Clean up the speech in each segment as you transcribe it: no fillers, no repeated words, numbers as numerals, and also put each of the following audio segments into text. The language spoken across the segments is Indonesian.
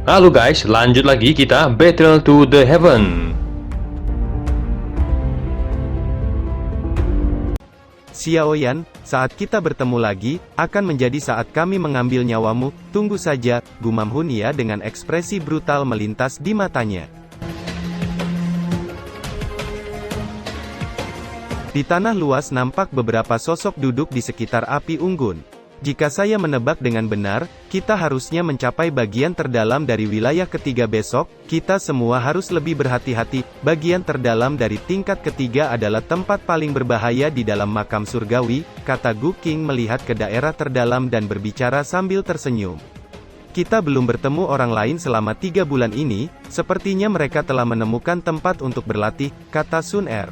Halo guys, lanjut lagi kita Battle to the Heaven. Xiaoyan, saat kita bertemu lagi, akan menjadi saat kami mengambil nyawamu, tunggu saja, gumam Hunia dengan ekspresi brutal melintas di matanya. Di tanah luas nampak beberapa sosok duduk di sekitar api unggun. Jika saya menebak dengan benar, kita harusnya mencapai bagian terdalam dari wilayah ketiga besok, kita semua harus lebih berhati-hati, bagian terdalam dari tingkat ketiga adalah tempat paling berbahaya di dalam makam surgawi, kata Gu Qing melihat ke daerah terdalam dan berbicara sambil tersenyum. Kita belum bertemu orang lain selama 3 bulan ini, sepertinya mereka telah menemukan tempat untuk berlatih, kata Sun Er.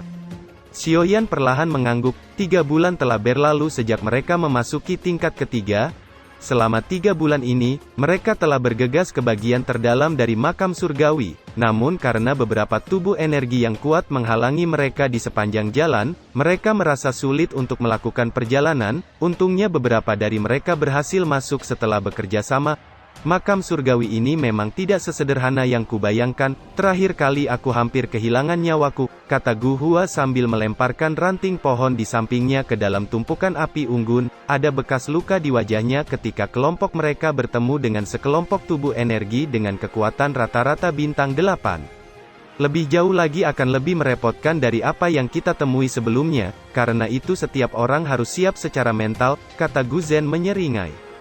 Xiaoyan perlahan mengangguk, 3 bulan telah berlalu sejak mereka memasuki tingkat ketiga. Selama 3 bulan ini, mereka telah bergegas ke bagian terdalam dari makam surgawi. Namun karena beberapa tubuh energi yang kuat menghalangi mereka di sepanjang jalan, mereka merasa sulit untuk melakukan perjalanan. Untungnya beberapa dari mereka berhasil masuk setelah bekerja sama. Makam surgawi ini memang tidak sesederhana yang kubayangkan, terakhir kali aku hampir kehilangan nyawaku, kata Gu Hua sambil melemparkan ranting pohon di sampingnya ke dalam tumpukan api unggun, ada bekas luka di wajahnya ketika kelompok mereka bertemu dengan sekelompok tubuh energi dengan kekuatan rata-rata bintang 8. Lebih jauh lagi akan lebih merepotkan dari apa yang kita temui sebelumnya, karena itu setiap orang harus siap secara mental, kata Gu Zhen menyeringai.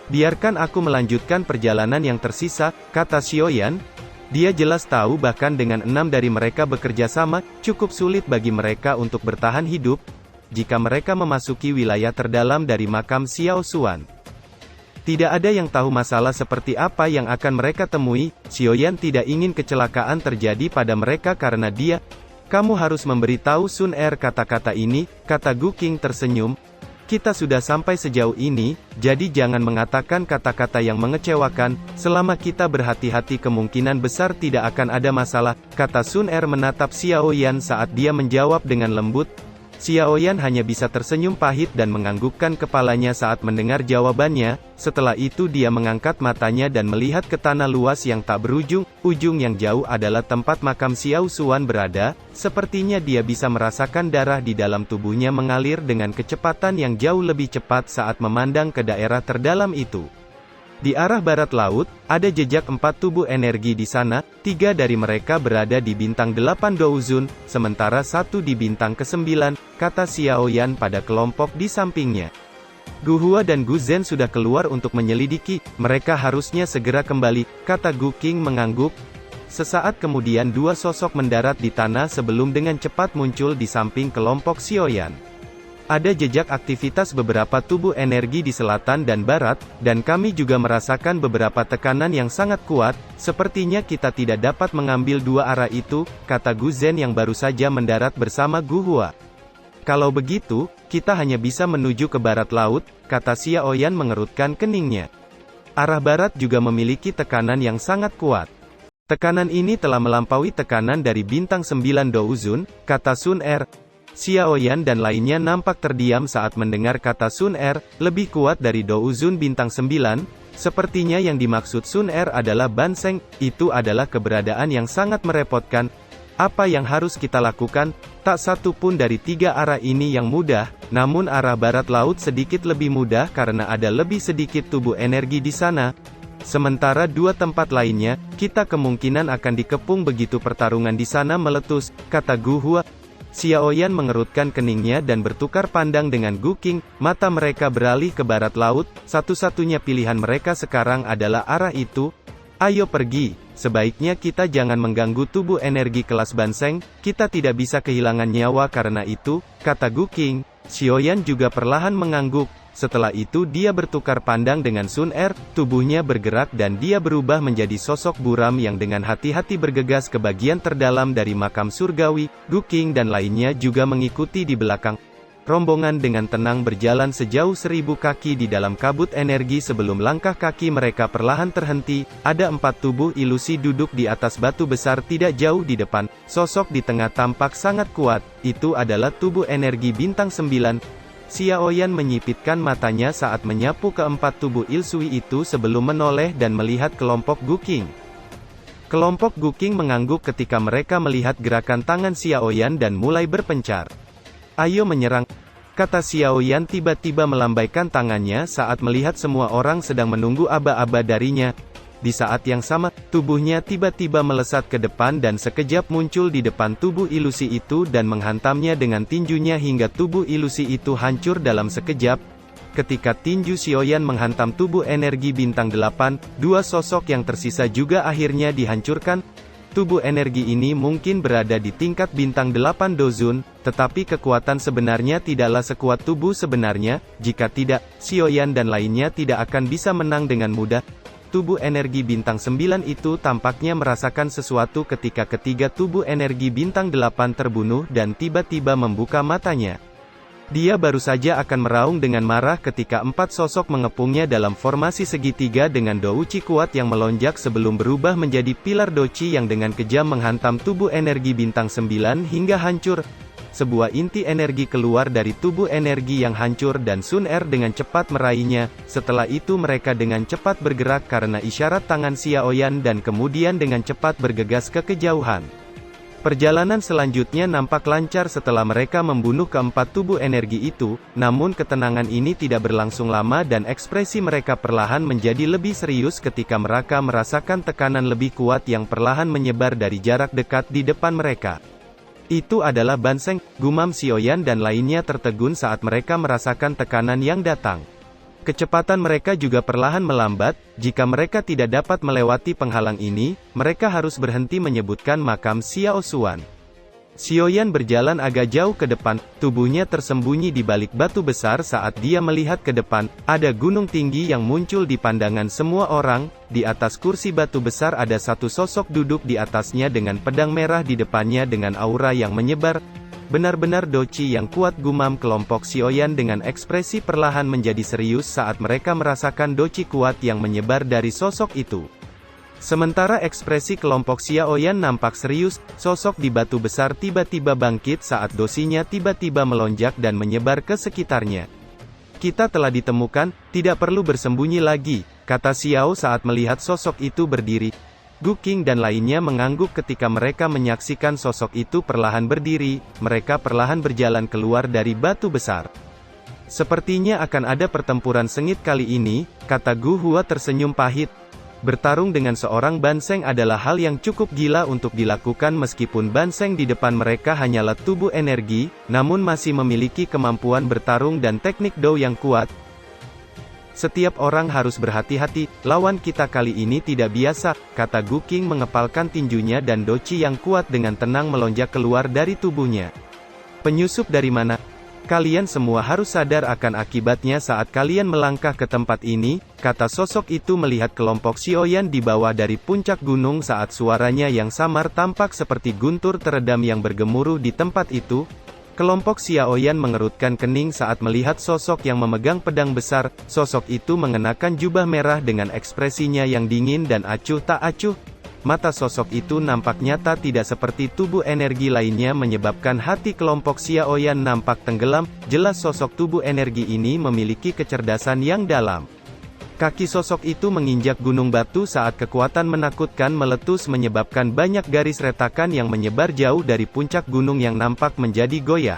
Biarkan aku melanjutkan perjalanan yang tersisa, kata Xiaoyan. Dia jelas tahu bahkan dengan 6 dari mereka bekerja sama, cukup sulit bagi mereka untuk bertahan hidup, jika mereka memasuki wilayah terdalam dari makam Xiao Xuan. Tidak ada yang tahu masalah seperti apa yang akan mereka temui, Xiaoyan tidak ingin kecelakaan terjadi pada mereka karena dia. Kamu harus memberitahu Sun Er kata-kata ini, kata Gu Qing tersenyum. Kita sudah sampai sejauh ini, jadi jangan mengatakan kata-kata yang mengecewakan, selama kita berhati-hati kemungkinan besar tidak akan ada masalah, kata Sun Er menatap Xiaoyan saat dia menjawab dengan lembut. Xiaoyan hanya bisa tersenyum pahit dan menganggukkan kepalanya saat mendengar jawabannya, setelah itu dia mengangkat matanya dan melihat ke tanah luas yang tak berujung, ujung yang jauh adalah tempat makam Xiao Xuan berada, sepertinya dia bisa merasakan darah di dalam tubuhnya mengalir dengan kecepatan yang jauh lebih cepat saat memandang ke daerah terdalam itu. Di arah barat laut, ada jejak 4 tubuh energi di sana, 3 dari mereka berada di bintang 8 Douzun, sementara 1 di bintang ke-9, kata Xiaoyan pada kelompok di sampingnya. Gu Hua dan Gu Zhen sudah keluar untuk menyelidiki, mereka harusnya segera kembali, kata Gu Qing mengangguk. Sesaat kemudian 2 sosok mendarat di tanah sebelum dengan cepat muncul di samping kelompok Xiaoyan. Ada jejak aktivitas beberapa tubuh energi di selatan dan barat, dan kami juga merasakan beberapa tekanan yang sangat kuat, sepertinya kita tidak dapat mengambil 2 arah itu, kata Gu Zhen yang baru saja mendarat bersama Gu Hua. Kalau begitu, kita hanya bisa menuju ke barat laut, kata Xiaoyan mengerutkan keningnya. Arah barat juga memiliki tekanan yang sangat kuat. Tekanan ini telah melampaui tekanan dari bintang 9 Douzun, kata Sun Er. Xiaoyan dan lainnya nampak terdiam saat mendengar kata Sun Er, lebih kuat dari Douzun bintang 9, sepertinya yang dimaksud Sun Er adalah Banseng, itu adalah keberadaan yang sangat merepotkan. Apa yang harus kita lakukan? Tak satu pun dari 3 arah ini yang mudah, namun arah barat laut sedikit lebih mudah karena ada lebih sedikit tubuh energi di sana. Sementara 2 tempat lainnya, kita kemungkinan akan dikepung begitu pertarungan di sana meletus, kata Gu Hua. Xiaoyan mengerutkan keningnya dan bertukar pandang dengan Gu Qing, mata mereka beralih ke barat laut, satu-satunya pilihan mereka sekarang adalah arah itu. Ayo pergi, sebaiknya kita jangan mengganggu tubuh energi kelas Banseng, kita tidak bisa kehilangan nyawa karena itu, kata Gu Qing. Xiaoyan juga perlahan mengangguk. Setelah itu dia bertukar pandang dengan Sun Er, tubuhnya bergerak dan dia berubah menjadi sosok buram yang dengan hati-hati bergegas ke bagian terdalam dari makam surgawi. Gu Qing dan lainnya juga mengikuti di belakang. Rombongan dengan tenang berjalan sejauh 1000 kaki di dalam kabut energi sebelum langkah kaki mereka perlahan terhenti. Ada 4 tubuh ilusi duduk di atas batu besar tidak jauh di depan. Sosok di tengah tampak sangat kuat, itu adalah tubuh energi bintang 9. Xiaoyan menyipitkan matanya saat menyapu keempat tubuh Ilsui itu sebelum menoleh dan melihat kelompok Guking. Kelompok Guking mengangguk ketika mereka melihat gerakan tangan Xiaoyan dan mulai berpencar. "Ayo menyerang," kata Xiaoyan tiba-tiba melambaikan tangannya saat melihat semua orang sedang menunggu aba-aba darinya. Di saat yang sama, tubuhnya tiba-tiba melesat ke depan dan sekejap muncul di depan tubuh ilusi itu dan menghantamnya dengan tinjunya hingga tubuh ilusi itu hancur dalam sekejap. Ketika tinju Xiaoyan menghantam tubuh energi bintang 8, dua sosok yang tersisa juga akhirnya dihancurkan. Tubuh energi ini mungkin berada di tingkat bintang 8 dozun, tetapi kekuatan sebenarnya tidaklah sekuat tubuh sebenarnya. Jika tidak, Xiaoyan dan lainnya tidak akan bisa menang dengan mudah. Tubuh energi bintang 9 itu tampaknya merasakan sesuatu ketika ketiga tubuh energi bintang 8 terbunuh dan tiba-tiba membuka matanya. Dia baru saja akan meraung dengan marah ketika empat sosok mengepungnya dalam formasi segitiga dengan douchi kuat yang melonjak sebelum berubah menjadi pilar douchi yang dengan kejam menghantam tubuh energi bintang 9 hingga hancur. Sebuah inti energi keluar dari tubuh energi yang hancur dan Sun Er dengan cepat meraihnya. Setelah itu mereka dengan cepat bergerak karena isyarat tangan Xiaoyan dan kemudian dengan cepat bergegas ke kejauhan. Perjalanan selanjutnya nampak lancar setelah mereka membunuh keempat tubuh energi itu, namun ketenangan ini tidak berlangsung lama dan ekspresi mereka perlahan menjadi lebih serius ketika mereka merasakan tekanan lebih kuat yang perlahan menyebar dari jarak dekat di depan mereka. Itu adalah Banseng, gumam Xiaoyan dan lainnya tertegun saat mereka merasakan tekanan yang datang. Kecepatan mereka juga perlahan melambat. Jika mereka tidak dapat melewati penghalang ini, mereka harus berhenti menyebutkan makam Xiao Xuan. Xiaoyan berjalan agak jauh ke depan, tubuhnya tersembunyi di balik batu besar saat dia melihat ke depan. Ada gunung tinggi yang muncul di pandangan semua orang. Di atas kursi batu besar ada satu sosok duduk di atasnya dengan pedang merah di depannya dengan aura yang menyebar. Benar-benar doci yang kuat, gumam kelompok Xiaoyan dengan ekspresi perlahan menjadi serius saat mereka merasakan doci kuat yang menyebar dari sosok itu. Sementara ekspresi kelompok Xiaoyan nampak serius, sosok di batu besar tiba-tiba bangkit saat dosinya tiba-tiba melonjak dan menyebar ke sekitarnya. "Kita telah ditemukan, tidak perlu bersembunyi lagi," kata Xiao saat melihat sosok itu berdiri. Guking dan lainnya mengangguk ketika mereka menyaksikan sosok itu perlahan berdiri. Mereka perlahan berjalan keluar dari batu besar. "Sepertinya akan ada pertempuran sengit kali ini," kata Gu Hua tersenyum pahit. Bertarung dengan seorang Banseng adalah hal yang cukup gila untuk dilakukan meskipun Banseng di depan mereka hanyalah tubuh energi, namun masih memiliki kemampuan bertarung dan teknik Dou yang kuat. "Setiap orang harus berhati-hati, lawan kita kali ini tidak biasa," kata Guking mengepalkan tinjunya dan doci yang kuat dengan tenang melonjak keluar dari tubuhnya. "Penyusup dari mana? Kalian semua harus sadar akan akibatnya saat kalian melangkah ke tempat ini," kata sosok itu melihat kelompok Xiaoyan di bawah dari puncak gunung saat suaranya yang samar tampak seperti guntur teredam yang bergemuruh di tempat itu. Kelompok Xiaoyan mengerutkan kening saat melihat sosok yang memegang pedang besar. Sosok itu mengenakan jubah merah dengan ekspresinya yang dingin dan acuh tak acuh. Mata sosok itu nampak nyata tidak seperti tubuh energi lainnya menyebabkan hati kelompok Xiaoyan nampak tenggelam. Jelas sosok tubuh energi ini memiliki kecerdasan yang dalam. Kaki sosok itu menginjak gunung batu saat kekuatan menakutkan meletus menyebabkan banyak garis retakan yang menyebar jauh dari puncak gunung yang nampak menjadi goyah.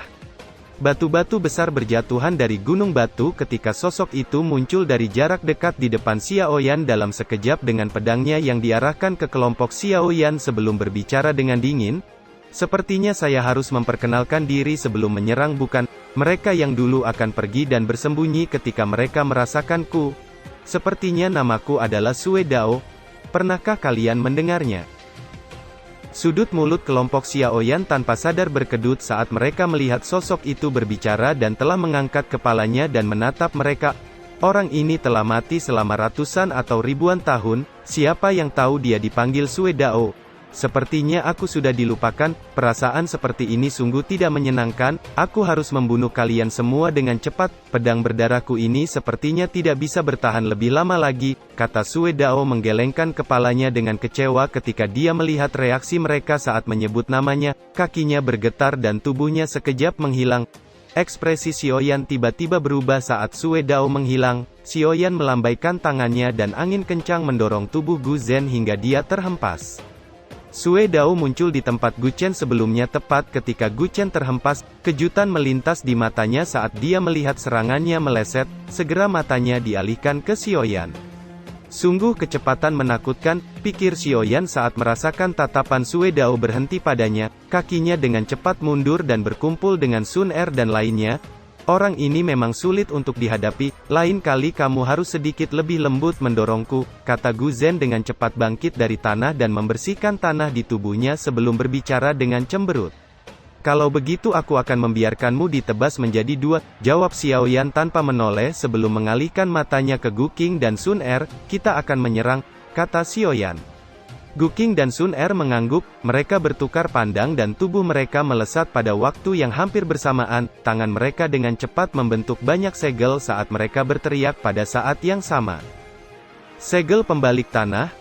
Batu-batu besar berjatuhan dari gunung batu ketika sosok itu muncul dari jarak dekat di depan Xiaoyan dalam sekejap dengan pedangnya yang diarahkan ke kelompok Xiaoyan sebelum berbicara dengan dingin. "Sepertinya saya harus memperkenalkan diri sebelum menyerang, bukan? Mereka yang dulu akan pergi dan bersembunyi ketika mereka merasakanku. Sepertinya namaku adalah Sue Dao. Pernahkah kalian mendengarnya?" Sudut mulut kelompok Xiaoyan tanpa sadar berkedut saat mereka melihat sosok itu berbicara dan telah mengangkat kepalanya dan menatap mereka. Orang ini telah mati selama ratusan atau ribuan tahun. Siapa yang tahu dia dipanggil Sue Dao? Sepertinya aku sudah dilupakan. Perasaan seperti ini sungguh tidak menyenangkan. Aku harus membunuh kalian semua dengan cepat. Pedang berdarahku ini sepertinya tidak bisa bertahan lebih lama lagi, kata Sue Dao menggelengkan kepalanya dengan kecewa ketika dia melihat reaksi mereka saat menyebut namanya. Kakinya bergetar dan tubuhnya sekejap menghilang. Ekspresi Xiaoyan tiba-tiba berubah saat Sue Dao menghilang. Xiaoyan melambaikan tangannya dan angin kencang mendorong tubuh Gu Zhen hingga dia terhempas. Sue Dao muncul di tempat Gu Chen sebelumnya tepat ketika Gu Chen terhempas. Kejutan melintas di matanya saat dia melihat serangannya meleset. Segera matanya dialihkan ke Xiaoyan. Sungguh kecepatan menakutkan, pikir Xiaoyan saat merasakan tatapan Sue Dao berhenti padanya. Kakinya dengan cepat mundur dan berkumpul dengan Sun Er dan lainnya. Orang ini memang sulit untuk dihadapi, lain kali kamu harus sedikit lebih lembut mendorongku, kata Gu Zhen dengan cepat bangkit dari tanah dan membersihkan tanah di tubuhnya sebelum berbicara dengan cemberut. Kalau begitu aku akan membiarkanmu ditebas menjadi dua, jawab Xiaoyan tanpa menoleh sebelum mengalihkan matanya ke Gu Qing dan Sun Er. Kita akan menyerang, kata Xiaoyan. Gu Qing dan Sun Er mengangguk, mereka bertukar pandang dan tubuh mereka melesat pada waktu yang hampir bersamaan. Tangan mereka dengan cepat membentuk banyak segel saat mereka berteriak pada saat yang sama. Segel pembalik tanah.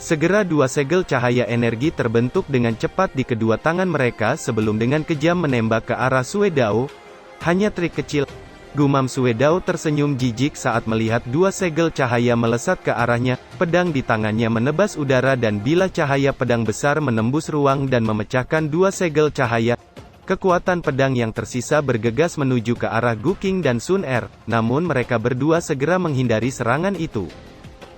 Segera dua segel cahaya energi terbentuk dengan cepat di kedua tangan mereka sebelum dengan kejam menembak ke arah Sue Dao. Hanya trik kecil, gumam Sue Dao tersenyum jijik saat melihat dua segel cahaya melesat ke arahnya. Pedang di tangannya menebas udara dan bila cahaya pedang besar menembus ruang dan memecahkan dua segel cahaya. Kekuatan pedang yang tersisa bergegas menuju ke arah Gu Qing dan Sun Er, namun mereka berdua segera menghindari serangan itu.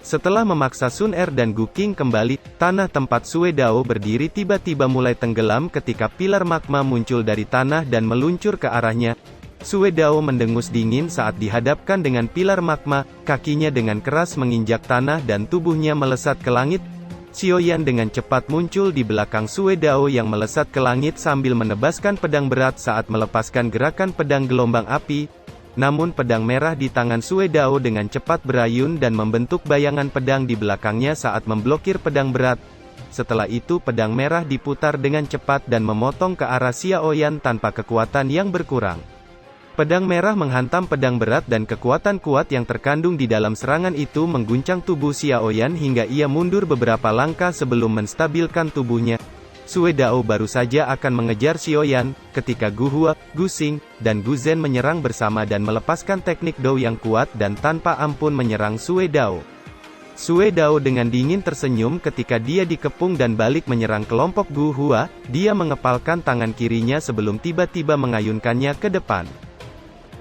Setelah memaksa Sun Er dan Gu Qing kembali, tanah tempat Sue Dao berdiri tiba-tiba mulai tenggelam ketika pilar magma muncul dari tanah dan meluncur ke arahnya. Sue Dao mendengus dingin saat dihadapkan dengan pilar magma, kakinya dengan keras menginjak tanah dan tubuhnya melesat ke langit. Xiaoyan dengan cepat muncul di belakang Sue Dao yang melesat ke langit sambil menebaskan pedang berat saat melepaskan gerakan pedang gelombang api. Namun pedang merah di tangan Sue Dao dengan cepat berayun dan membentuk bayangan pedang di belakangnya saat memblokir pedang berat. Setelah itu pedang merah diputar dengan cepat dan memotong ke arah Xiaoyan tanpa kekuatan yang berkurang. Pedang merah menghantam pedang berat dan kekuatan kuat yang terkandung di dalam serangan itu mengguncang tubuh Xiaoyan hingga ia mundur beberapa langkah sebelum menstabilkan tubuhnya. Sue Dao baru saja akan mengejar Xiaoyan, ketika Gu Hua, Gu Xing, dan Gu Zhen menyerang bersama dan melepaskan teknik Dou yang kuat dan tanpa ampun menyerang Sue Dao. Sue Dao dengan dingin tersenyum ketika dia dikepung dan balik menyerang kelompok Gu Hua. Dia mengepalkan tangan kirinya sebelum tiba-tiba mengayunkannya ke depan.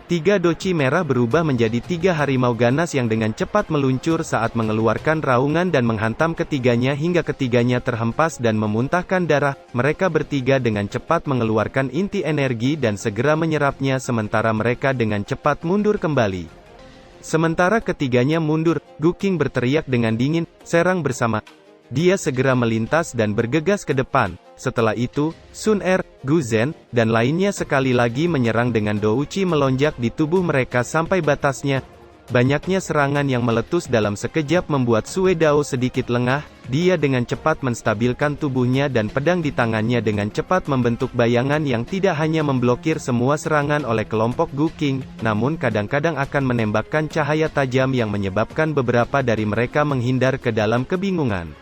Tiga doci merah berubah menjadi tiga harimau ganas yang dengan cepat meluncur saat mengeluarkan raungan dan menghantam ketiganya hingga ketiganya terhempas dan memuntahkan darah. Mereka bertiga dengan cepat mengeluarkan inti energi dan segera menyerapnya sementara mereka dengan cepat mundur kembali. Sementara ketiganya mundur, Gu Qing berteriak dengan dingin, serang bersama. Dia segera melintas dan bergegas ke depan. Setelah itu, Sun Er, Gu Zhen, dan lainnya sekali lagi menyerang dengan douci melonjak di tubuh mereka sampai batasnya. Banyaknya serangan yang meletus dalam sekejap membuat Sue Dao sedikit lengah. Dia dengan cepat menstabilkan tubuhnya dan pedang di tangannya dengan cepat membentuk bayangan yang tidak hanya memblokir semua serangan oleh kelompok Gu Qing, namun kadang-kadang akan menembakkan cahaya tajam yang menyebabkan beberapa dari mereka menghindar ke dalam kebingungan.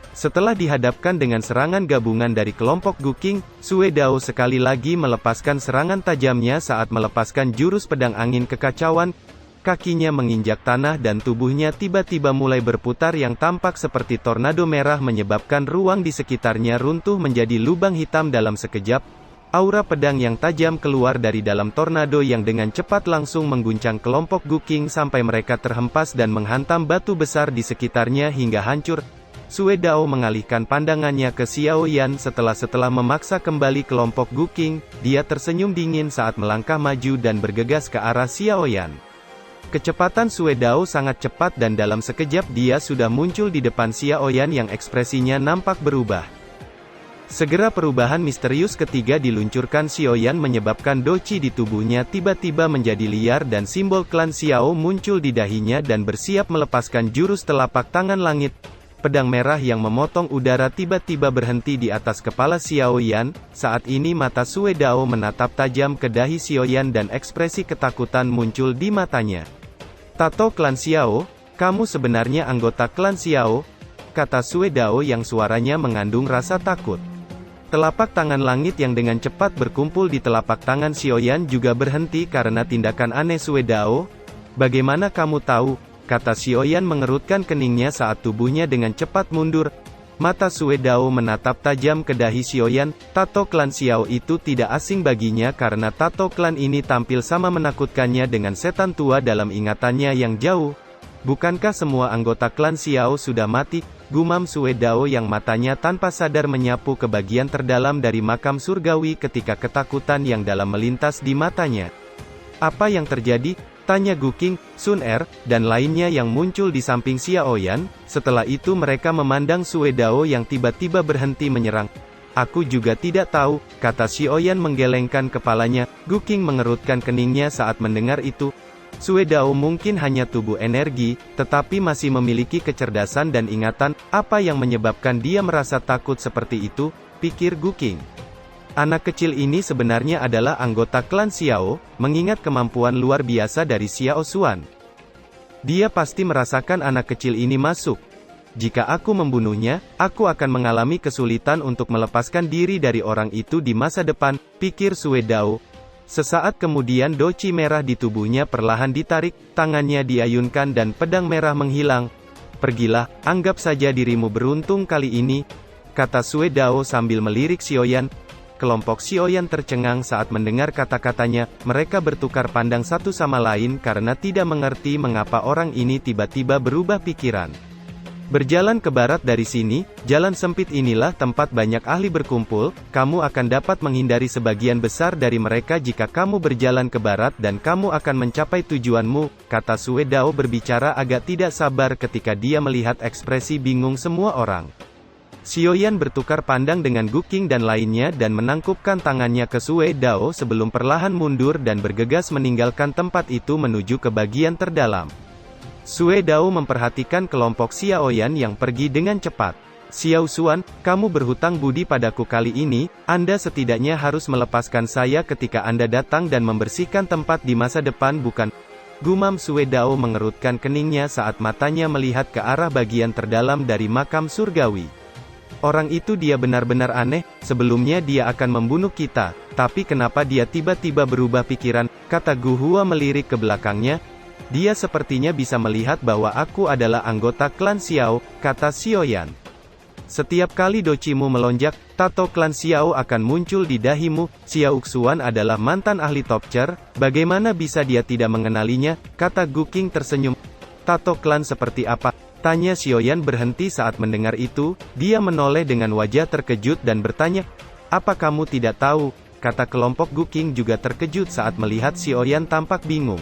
Setelah dihadapkan dengan serangan gabungan dari kelompok Gu Qing, Sue Dao sekali lagi melepaskan serangan tajamnya saat melepaskan jurus pedang angin kekacauan. Kakinya menginjak tanah dan tubuhnya tiba-tiba mulai berputar yang tampak seperti tornado merah menyebabkan ruang di sekitarnya runtuh menjadi lubang hitam dalam sekejap. Aura pedang yang tajam keluar dari dalam tornado yang dengan cepat langsung mengguncang kelompok Gu Qing sampai mereka terhempas dan menghantam batu besar di sekitarnya hingga hancur. Sue Dao mengalihkan pandangannya ke Xiaoyan setelah memaksa kembali kelompok Gu Qing. Dia tersenyum dingin saat melangkah maju dan bergegas ke arah Xiaoyan. Kecepatan Sue Dao sangat cepat dan dalam sekejap dia sudah muncul di depan Xiaoyan yang ekspresinya nampak berubah. Segera perubahan misterius ketiga diluncurkan Xiaoyan menyebabkan doci di tubuhnya tiba-tiba menjadi liar dan simbol klan Xiao muncul di dahinya dan bersiap melepaskan jurus telapak tangan langit. Pedang merah yang memotong udara tiba-tiba berhenti di atas kepala Xiaoyan. Saat ini mata Sue Dao menatap tajam ke dahi Xiaoyan dan ekspresi ketakutan muncul di matanya. "Tato klan Xiao, kamu sebenarnya anggota klan Xiao?" kata Sue Dao yang suaranya mengandung rasa takut. Telapak tangan langit yang dengan cepat berkumpul di telapak tangan Xiaoyan juga berhenti karena tindakan aneh Sue Dao. Bagaimana kamu tahu? Kata Xiaoyan mengerutkan keningnya saat tubuhnya dengan cepat mundur. Mata Sue Dao menatap tajam ke dahi Xiaoyan. Tato klan Xiao itu tidak asing baginya karena tato klan ini tampil sama menakutkannya dengan setan tua dalam ingatannya yang jauh. Bukankah semua anggota klan Xiao sudah mati? Gumam Sue Dao yang matanya tanpa sadar menyapu ke bagian terdalam dari makam surgawi ketika ketakutan yang dalam melintas di matanya. Apa yang terjadi? Tanya Gu Qing, Sun Er, dan lainnya yang muncul di samping Xiaoyan. Setelah itu mereka memandang Sue Dao yang tiba-tiba berhenti menyerang. Aku juga tidak tahu, kata Xiaoyan menggelengkan kepalanya. Gu Qing mengerutkan keningnya saat mendengar itu. Sue Dao mungkin hanya tubuh energi, tetapi masih memiliki kecerdasan dan ingatan. Apa yang menyebabkan dia merasa takut seperti itu? Pikir Gu Qing. Anak kecil ini sebenarnya adalah anggota klan Xiao, mengingat kemampuan luar biasa dari Xiao Xuan. Dia pasti merasakan anak kecil ini masuk. Jika aku membunuhnya, aku akan mengalami kesulitan untuk melepaskan diri dari orang itu di masa depan, pikir Sue Dao. Sesaat kemudian doci merah di tubuhnya perlahan ditarik, tangannya diayunkan dan pedang merah menghilang. Pergilah, anggap saja dirimu beruntung kali ini, kata Sue Dao sambil melirik Xiaoyan. Kelompok Xiaoyan tercengang saat mendengar kata-katanya. Mereka bertukar pandang satu sama lain karena tidak mengerti mengapa orang ini tiba-tiba berubah pikiran. Berjalan ke barat dari sini, jalan sempit inilah tempat banyak ahli berkumpul. Kamu akan dapat menghindari sebagian besar dari mereka jika kamu berjalan ke barat dan kamu akan mencapai tujuanmu, kata Sue Dao berbicara agak tidak sabar ketika dia melihat ekspresi bingung semua orang. Xiaoyan bertukar pandang dengan Gu Qing dan lainnya dan menangkupkan tangannya ke Sue Dao sebelum perlahan mundur dan bergegas meninggalkan tempat itu menuju ke bagian terdalam. Sue Dao memperhatikan kelompok Xiaoyan yang pergi dengan cepat. Xiao Xuan, kamu berhutang budi padaku kali ini, Anda setidaknya harus melepaskan saya ketika Anda datang dan membersihkan tempat di masa depan bukan? Gumam Sue Dao mengerutkan keningnya saat matanya melihat ke arah bagian terdalam dari makam surgawi. Orang itu dia benar-benar aneh, sebelumnya dia akan membunuh kita, tapi kenapa dia tiba-tiba berubah pikiran, kata Gu Hua melirik ke belakangnya. Dia sepertinya bisa melihat bahwa aku adalah anggota klan Xiao, kata Xiaoyan. Setiap kali docimu melonjak, tato klan Xiao akan muncul di dahimu. Xiao Xuan adalah mantan ahli top tier, bagaimana bisa dia tidak mengenalinya, kata Gu Qing tersenyum. Tato klan seperti apa? Tanya Xiaoyan berhenti saat mendengar itu. Dia menoleh dengan wajah terkejut dan bertanya, apa kamu tidak tahu? Kata kelompok Gu Qing juga terkejut saat melihat Xiaoyan tampak bingung.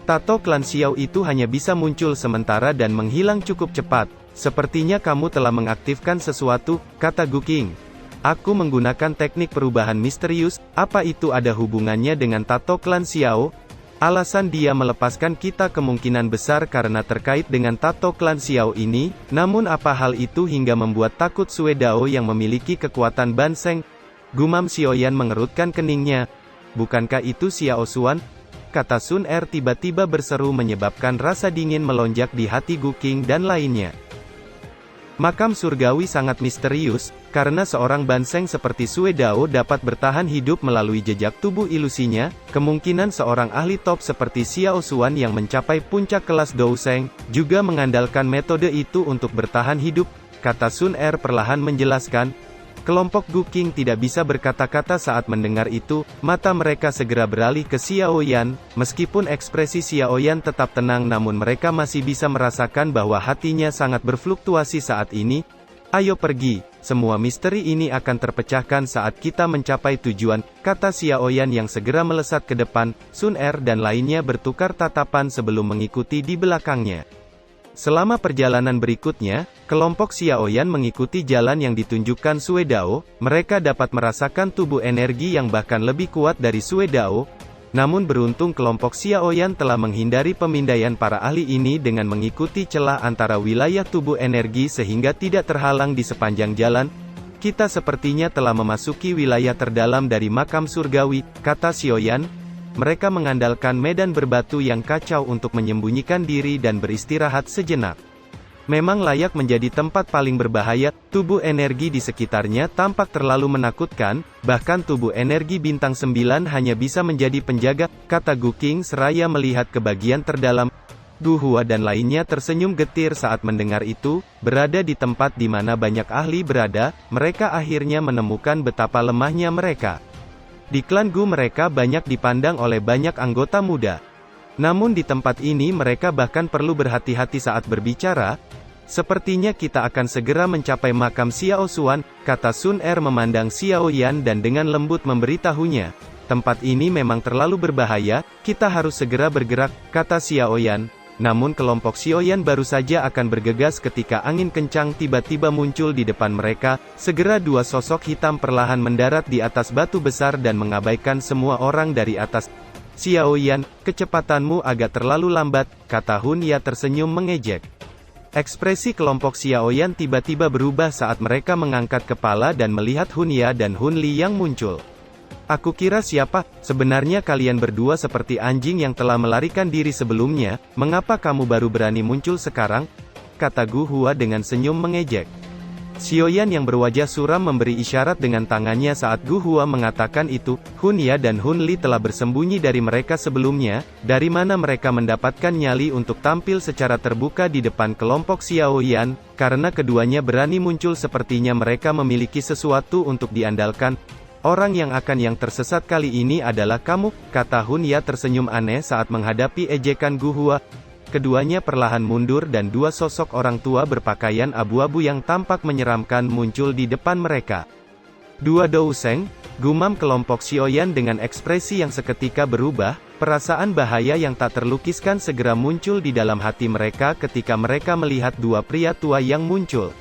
Tato klan Xiao itu hanya bisa muncul sementara dan menghilang cukup cepat. Sepertinya kamu telah mengaktifkan sesuatu, kata Gu Qing. Aku menggunakan teknik perubahan misterius, apa itu ada hubungannya dengan tato klan Xiao? Alasan dia melepaskan kita kemungkinan besar karena terkait dengan tato klan Xiao ini, namun apa hal itu hingga membuat takut Sue Dao yang memiliki kekuatan Banseng? Gumam Xiaoyan mengerutkan keningnya. Bukankah itu Xiao Xuan? Kata Sun Er tiba-tiba berseru menyebabkan rasa dingin melonjak di hati Gu Qing dan lainnya. Makam surgawi sangat misterius, karena seorang Banseng seperti Sue Dao dapat bertahan hidup melalui jejak tubuh ilusinya. Kemungkinan seorang ahli top seperti Xiao Xuan yang mencapai puncak kelas Douseng, juga mengandalkan metode itu untuk bertahan hidup, kata Sun Er perlahan menjelaskan. Kelompok Gu Qing tidak bisa berkata-kata saat mendengar itu, mata mereka segera beralih ke Xiaoyan. Meskipun ekspresi Xiaoyan tetap tenang namun mereka masih bisa merasakan bahwa hatinya sangat berfluktuasi saat ini. Ayo pergi, semua misteri ini akan terpecahkan saat kita mencapai tujuan, kata Xiaoyan yang segera melesat ke depan. Sun Er dan lainnya bertukar tatapan sebelum mengikuti di belakangnya. Selama perjalanan berikutnya, kelompok Xiaoyan mengikuti jalan yang ditunjukkan Sue Dao. Mereka dapat merasakan tubuh energi yang bahkan lebih kuat dari Sue Dao. Namun beruntung kelompok Xiaoyan telah menghindari pemindaian para ahli ini dengan mengikuti celah antara wilayah tubuh energi sehingga tidak terhalang di sepanjang jalan. Kita sepertinya telah memasuki wilayah terdalam dari makam surgawi, kata Xiaoyan. Mereka mengandalkan medan berbatu yang kacau untuk menyembunyikan diri dan beristirahat sejenak. Memang layak menjadi tempat paling berbahaya, tubuh energi di sekitarnya tampak terlalu menakutkan, bahkan tubuh energi bintang 9 hanya bisa menjadi penjaga, kata Gu Qing seraya melihat ke bagian terdalam. Gu Hua dan lainnya tersenyum getir saat mendengar itu, berada di tempat di mana banyak ahli berada, mereka akhirnya menemukan betapa lemahnya mereka. Di klan Gu mereka banyak dipandang oleh banyak anggota muda. Namun di tempat ini mereka bahkan perlu berhati-hati saat berbicara. Sepertinya kita akan segera mencapai makam Xiao Xuan, kata Sun Er memandang Xiao Yan dan dengan lembut memberitahunya. Tempat ini memang terlalu berbahaya, kita harus segera bergerak, kata Xiao Yan. Namun kelompok Xiao Yan baru saja akan bergegas ketika angin kencang tiba-tiba muncul di depan mereka. Segera dua sosok hitam perlahan mendarat di atas batu besar dan mengabaikan semua orang dari atas. Xiao Yan, kecepatanmu agak terlalu lambat, kata Hun Ya tersenyum mengejek. Ekspresi kelompok Xiao Yan tiba-tiba berubah saat mereka mengangkat kepala dan melihat Hun Ya dan Hun Li yang muncul. Aku kira siapa, sebenarnya kalian berdua seperti anjing yang telah melarikan diri sebelumnya, mengapa kamu baru berani muncul sekarang? Kata Gu Hua dengan senyum mengejek. Xiao Yan yang berwajah suram memberi isyarat dengan tangannya saat Gu Hua mengatakan itu. Hun Ya dan Hun Li telah bersembunyi dari mereka sebelumnya. Dari mana mereka mendapatkan nyali untuk tampil secara terbuka di depan kelompok Xiao Yan? Karena keduanya berani muncul sepertinya mereka memiliki sesuatu untuk diandalkan. Orang yang tersesat kali ini adalah kamu, kata Hun Ya tersenyum aneh saat menghadapi ejekan Gu Hua. Keduanya perlahan mundur dan dua sosok orang tua berpakaian abu-abu yang tampak menyeramkan muncul di depan mereka. Dua Douseng, gumam kelompok Xiao Yan dengan ekspresi yang seketika berubah, perasaan bahaya yang tak terlukiskan segera muncul di dalam hati mereka ketika mereka melihat dua pria tua yang muncul.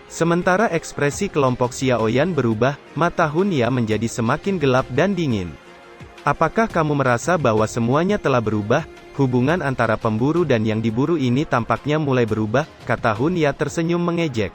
Sementara ekspresi kelompok Xiao Yan berubah, mata Hun Ya menjadi semakin gelap dan dingin. Apakah kamu merasa bahwa semuanya telah berubah? Hubungan antara pemburu dan yang diburu ini tampaknya mulai berubah, kata Hun Ya tersenyum mengejek.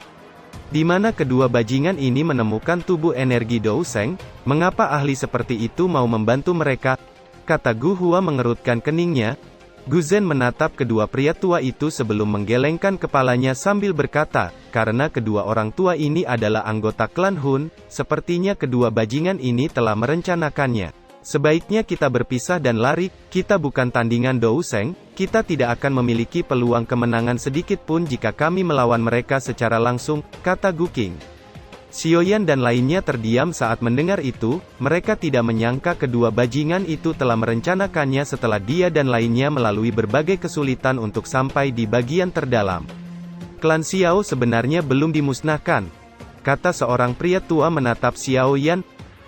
Di mana kedua bajingan ini menemukan tubuh energi Douseng? Mengapa ahli seperti itu mau membantu mereka? Kata Gu Hua mengerutkan keningnya. Gu Zhen menatap kedua pria tua itu sebelum menggelengkan kepalanya sambil berkata, karena kedua orang tua ini adalah anggota klan Hun, sepertinya kedua bajingan ini telah merencanakannya. Sebaiknya kita berpisah dan lari, kita bukan tandingan Douseng, kita tidak akan memiliki peluang kemenangan sedikit pun jika kami melawan mereka secara langsung, kata Gu Qing. Xiao Yan dan lainnya terdiam saat mendengar itu, mereka tidak menyangka kedua bajingan itu telah merencanakannya setelah dia dan lainnya melalui berbagai kesulitan untuk sampai di bagian terdalam. Klan Xiao sebenarnya belum dimusnahkan, kata seorang pria tua menatap Xiao Yan.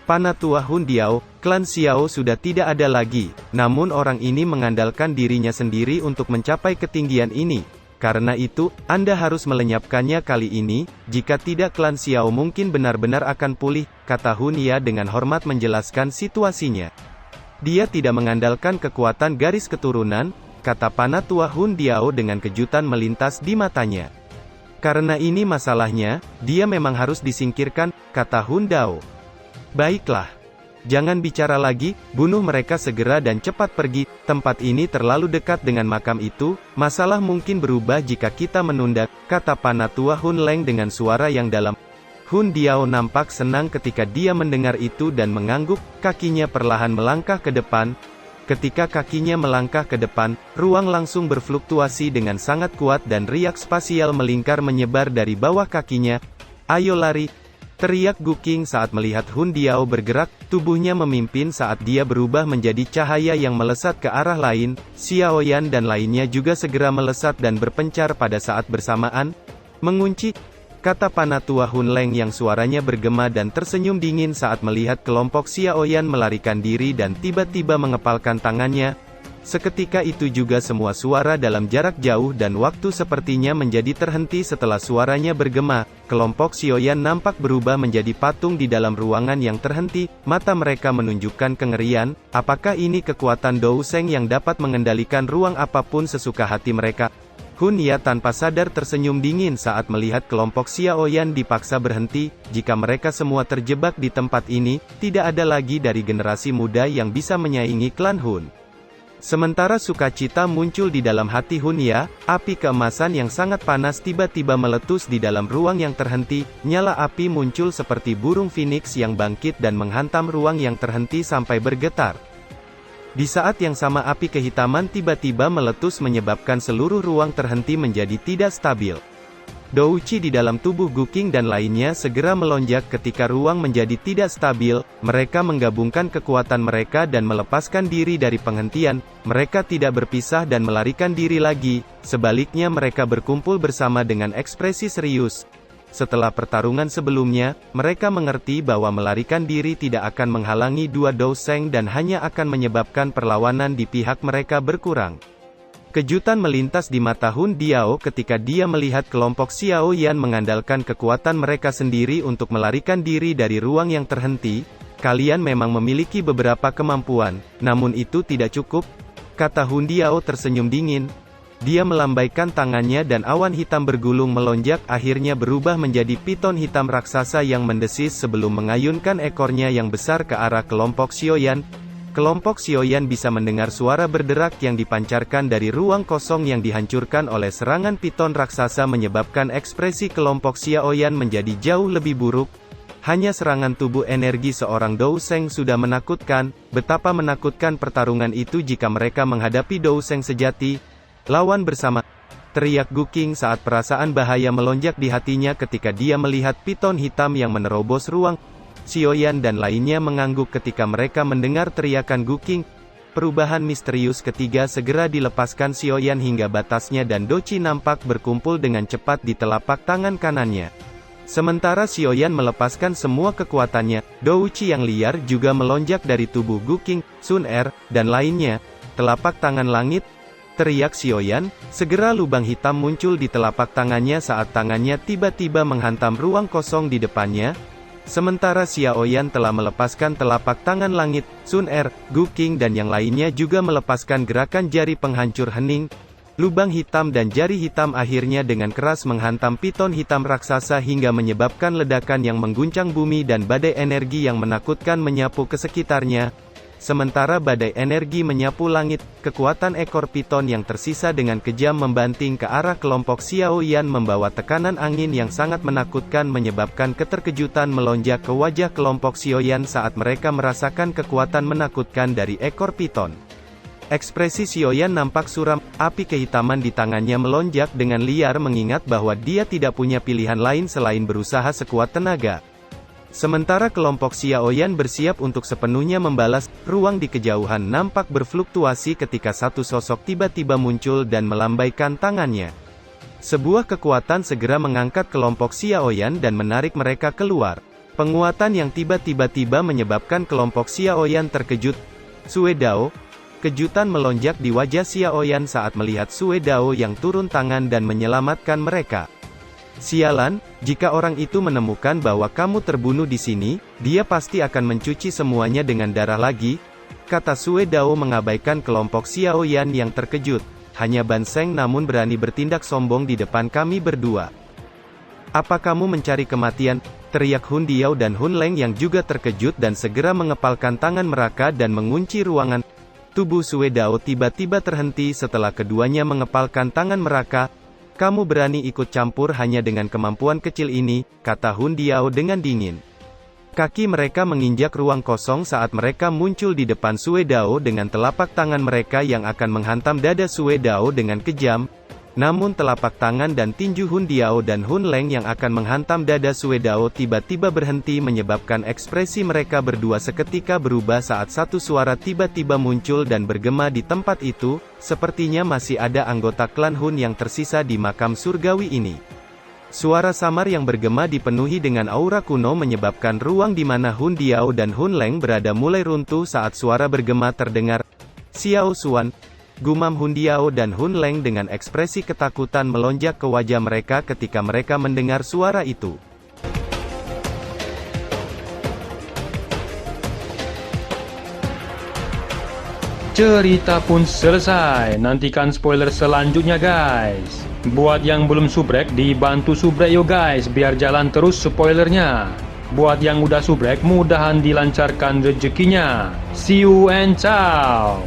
Panatua Hun Diao, klan Xiao sudah tidak ada lagi, namun orang ini mengandalkan dirinya sendiri untuk mencapai ketinggian ini. Karena itu, Anda harus melenyapkannya kali ini, jika tidak klan Xiao mungkin benar-benar akan pulih, kata Hun Ya dengan hormat menjelaskan situasinya. Dia tidak mengandalkan kekuatan garis keturunan, kata Panatua Hun Diao dengan kejutan melintas di matanya. Karena ini masalahnya, dia memang harus disingkirkan, kata Hun Dao. Baiklah. Jangan bicara lagi, bunuh mereka segera dan cepat pergi, tempat ini terlalu dekat dengan makam itu, masalah mungkin berubah jika kita menunda, kata Panatua Hun Leng dengan suara yang dalam. Hun Diao nampak senang ketika dia mendengar itu dan mengangguk, kakinya perlahan melangkah ke depan. Ketika kakinya melangkah ke depan, ruang langsung berfluktuasi dengan sangat kuat dan riak spasial melingkar menyebar dari bawah kakinya. Ayo lari! Teriak Gu Qing saat melihat Hun Diao bergerak, tubuhnya memimpin saat dia berubah menjadi cahaya yang melesat ke arah lain. Xiao Yan dan lainnya juga segera melesat dan berpencar pada saat bersamaan. Mengunci, kata Panatua Hun Leng yang suaranya bergema dan tersenyum dingin saat melihat kelompok Xiao Yan melarikan diri dan tiba-tiba mengepalkan tangannya. Seketika itu juga semua suara dalam jarak jauh dan waktu sepertinya menjadi terhenti setelah suaranya bergema. Kelompok Xiao Yan nampak berubah menjadi patung di dalam ruangan yang terhenti, mata mereka menunjukkan kengerian. Apakah ini kekuatan Douseng yang dapat mengendalikan ruang apapun sesuka hati mereka? Hun Ya tanpa sadar tersenyum dingin saat melihat kelompok Xiao Yan dipaksa berhenti. Jika mereka semua terjebak di tempat ini, tidak ada lagi dari generasi muda yang bisa menyaingi klan Hun. Sementara sukacita muncul di dalam hati Hunya, api keemasan yang sangat panas tiba-tiba meletus di dalam ruang yang terhenti, nyala api muncul seperti burung phoenix yang bangkit dan menghantam ruang yang terhenti sampai bergetar. Di saat yang sama api kehitaman tiba-tiba meletus menyebabkan seluruh ruang terhenti menjadi tidak stabil. Douchi di dalam tubuh Guking dan lainnya segera melonjak ketika ruang menjadi tidak stabil, mereka menggabungkan kekuatan mereka dan melepaskan diri dari penghentian, mereka tidak berpisah dan melarikan diri lagi, sebaliknya mereka berkumpul bersama dengan ekspresi serius. Setelah pertarungan sebelumnya, mereka mengerti bahwa melarikan diri tidak akan menghalangi dua Douseng dan hanya akan menyebabkan perlawanan di pihak mereka berkurang. Kejutan melintas di mata Hun Diao ketika dia melihat kelompok Xiao Yan mengandalkan kekuatan mereka sendiri untuk melarikan diri dari ruang yang terhenti. Kalian memang memiliki beberapa kemampuan, namun itu tidak cukup, kata Hun Diao tersenyum dingin. Dia melambaikan tangannya dan awan hitam bergulung melonjak akhirnya berubah menjadi piton hitam raksasa yang mendesis sebelum mengayunkan ekornya yang besar ke arah kelompok Xiaoyan. Kelompok Xiaoyan bisa mendengar suara berderak yang dipancarkan dari ruang kosong yang dihancurkan oleh serangan piton raksasa menyebabkan ekspresi kelompok Xiaoyan menjadi jauh lebih buruk. Hanya serangan tubuh energi seorang Douseng sudah menakutkan, betapa menakutkan pertarungan itu jika mereka menghadapi Douseng sejati. Lawan bersama, teriak Guking saat perasaan bahaya melonjak di hatinya ketika dia melihat piton hitam yang menerobos ruang. Xiaoyan dan lainnya mengangguk ketika mereka mendengar teriakan Guking. Perubahan misterius ketiga segera dilepaskan Xiaoyan hingga batasnya dan Douchi nampak berkumpul dengan cepat di telapak tangan kanannya. Sementara Xiaoyan melepaskan semua kekuatannya, Douchi yang liar juga melonjak dari tubuh Guking, Sun Er, dan lainnya. Telapak tangan langit, teriak Xiaoyan, segera lubang hitam muncul di telapak tangannya saat tangannya tiba-tiba menghantam ruang kosong di depannya. Sementara Xiaoyan telah melepaskan telapak tangan langit, Sun Er, Guking dan yang lainnya juga melepaskan gerakan jari penghancur hening. Lubang hitam dan jari hitam akhirnya dengan keras menghantam piton hitam raksasa hingga menyebabkan ledakan yang mengguncang bumi dan badai energi yang menakutkan menyapu ke sekitarnya. Sementara badai energi menyapu langit, kekuatan ekor piton yang tersisa dengan kejam membanting ke arah kelompok Xiaoyan membawa tekanan angin yang sangat menakutkan menyebabkan keterkejutan melonjak ke wajah kelompok Xiaoyan saat mereka merasakan kekuatan menakutkan dari ekor piton. Ekspresi Xiaoyan nampak suram, api kehitaman di tangannya melonjak dengan liar mengingat bahwa dia tidak punya pilihan lain selain berusaha sekuat tenaga. Sementara kelompok Xiaoyan bersiap untuk sepenuhnya membalas, ruang di kejauhan nampak berfluktuasi ketika satu sosok tiba-tiba muncul dan melambaikan tangannya. Sebuah kekuatan segera mengangkat kelompok Xiaoyan dan menarik mereka keluar. Penguatan yang tiba-tiba menyebabkan kelompok Xiaoyan terkejut. Sue Dao. Kejutan melonjak di wajah Xiaoyan saat melihat Sue Dao yang turun tangan dan menyelamatkan mereka. Sialan, jika orang itu menemukan bahwa kamu terbunuh di sini, dia pasti akan mencuci semuanya dengan darah lagi, kata Sue Dao mengabaikan kelompok Xiaoyan yang terkejut. Hanya Ban Seng namun berani bertindak sombong di depan kami berdua. Apa kamu mencari kematian? Teriak Hun Diao dan Hun Leng yang juga terkejut dan segera mengepalkan tangan mereka dan mengunci ruangan. Tubuh Sue Dao tiba-tiba terhenti setelah keduanya mengepalkan tangan mereka. Kamu berani ikut campur hanya dengan kemampuan kecil ini, kata Hun Diao dengan dingin. Kaki mereka menginjak ruang kosong saat mereka muncul di depan Sue Dao dengan telapak tangan mereka yang akan menghantam dada Sue Dao dengan kejam. Namun telapak tangan dan tinju Hun Diao dan Hun Leng yang akan menghantam dada Sue Dao tiba-tiba berhenti menyebabkan ekspresi mereka berdua seketika berubah saat satu suara tiba-tiba muncul dan bergema di tempat itu, sepertinya masih ada anggota klan Hun yang tersisa di makam surgawi ini. Suara samar yang bergema dipenuhi dengan aura kuno menyebabkan ruang di mana Hun Diao dan Hun Leng berada mulai runtuh saat suara bergema terdengar. Xiao Xuan, gumam Hun Diao dan Hun Leng dengan ekspresi ketakutan melonjak ke wajah mereka ketika mereka mendengar suara itu. Cerita pun selesai, nantikan spoiler selanjutnya guys. Buat yang belum subrek, dibantu subrek yo guys, biar jalan terus spoilernya. Buat yang udah subrek, mudahan dilancarkan rezekinya. See you and ciao.